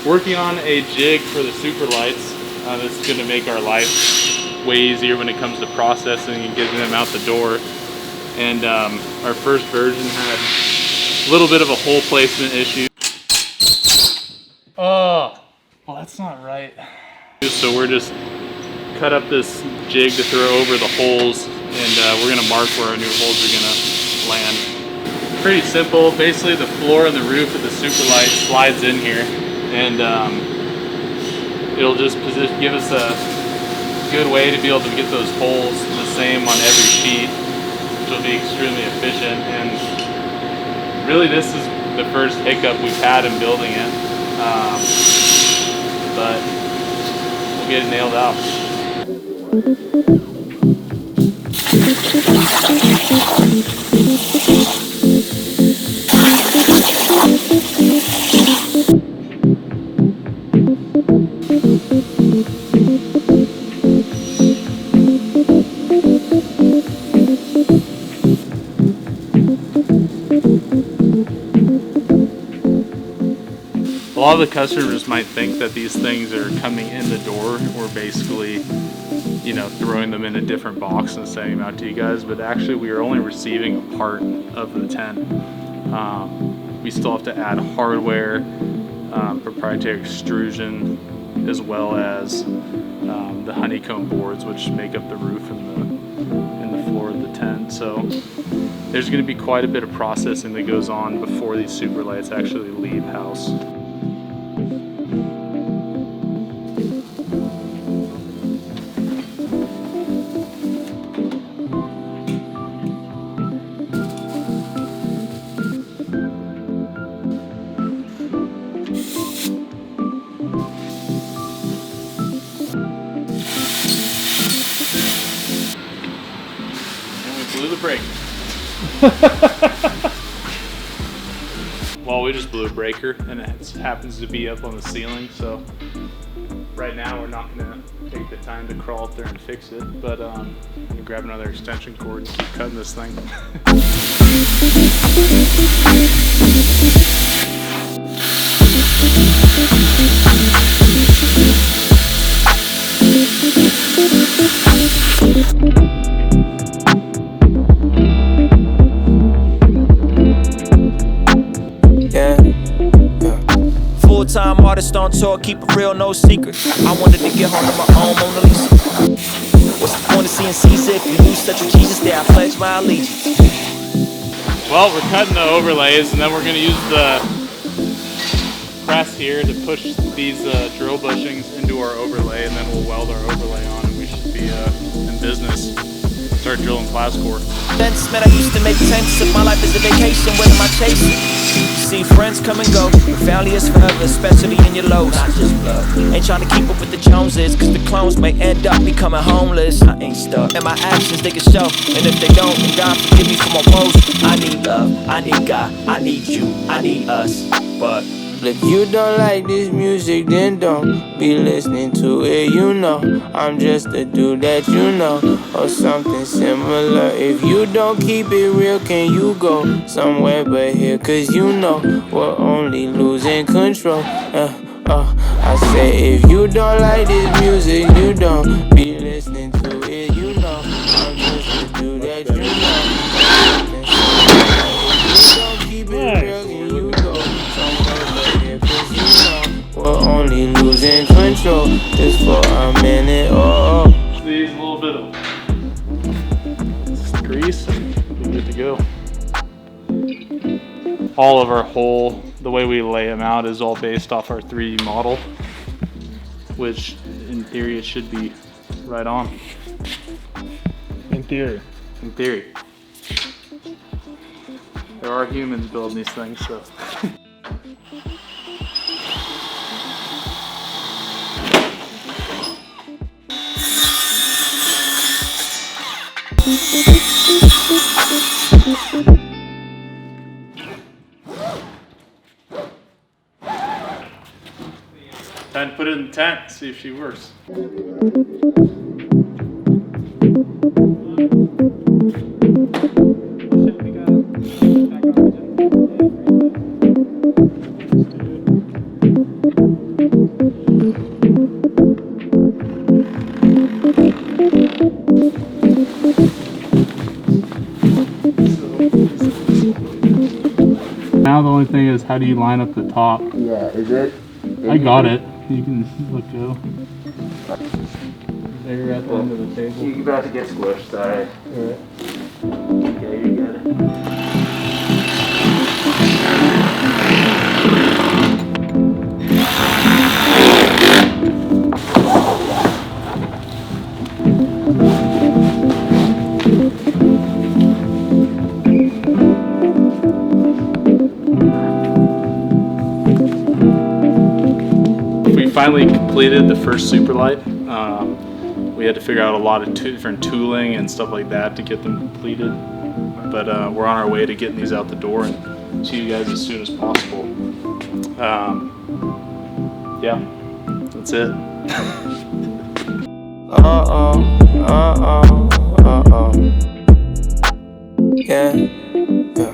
Working on a jig for the Superlites. This is going to make our life way easier when it comes to processing and getting them out the door. And our first version had a little bit of a hole placement issue. Oh, well, that's not right. So we're just cut up this jig to throw over the holes, and we're gonna mark where our new holes are gonna land. Pretty simple. Basically, the floor and the roof of the Superlite slides in here, and it'll just give us a good way to be able to get those holes the same on every sheet, which will be extremely efficient. And really, this is the first hiccup we've had in building it, but we'll get it nailed out. A lot of the customers might think that these things are coming in the door. We're basically, you know, throwing them in a different box and sending them out to you guys, but actually we are only receiving a part of the tent. We still have to add hardware, proprietary extrusion, as well as the honeycomb boards, which make up the roof and the floor of the tent. So there's going to be quite a bit of processing that goes on before these Superlites actually leave house. Blew the brake. Well, we just blew a breaker, and it happens to be up on the ceiling, so right now we're not going to take the time to crawl up there and fix it, but I'm going to grab another extension cord and keep cutting this thing. Full-time artist on tour, keep it real, no secret. I wanted to get home to my own Mona Lisa. What's the point of seeing Caesar if you lose such a Jesus? There I pledge my allegiance. Well, we're cutting the overlays, and then we're going to use the press here to push these drill bushings into our overlay, and then we'll weld our overlay on, and we should be in business. Start drilling class core. Tents, man, I used to make tents. If my life is a vacation, what am I chasing? See friends come and go, but family is forever, especially in your lows. Not just blood. Ain't trying to keep up with the Joneses, cause the clones may end up becoming homeless. I ain't stuck, and my actions they can show. And if they don't, then God forgive me for my woes. I need love, I need God, I need you, I need us. But if you don't like this music, then don't be listening to it. You know, I'm just a dude that you know, or something similar. If you don't keep it real, can you go somewhere but here? Cause you know, we're only losing control. I say, if you don't like this music, you don't be listening to it. You know, I'm just a dude that you know. If you don't keep it real, can you go somewhere but here? Cause you know, we're only losing control just for a minute. Oh. These a little bit of grease, and we're good to go. All of our hole, the way we lay them out, is all based off our 3D model, which in theory it should be right on. In theory. In theory. There are humans building these things, so. Time to put it in the tent, see if she works. is how do you line up the top? Yeah, is it? I got it. You can let go. There at the end of the table. You're about to get squished, sorry. Alright. Yeah, you're good. We finally completed the first Superlite. We had to figure out a lot of different tooling and stuff like that to get them completed. But we're on our way to getting these out the door and see you guys as soon as possible. Yeah, that's it. Yeah. Yeah.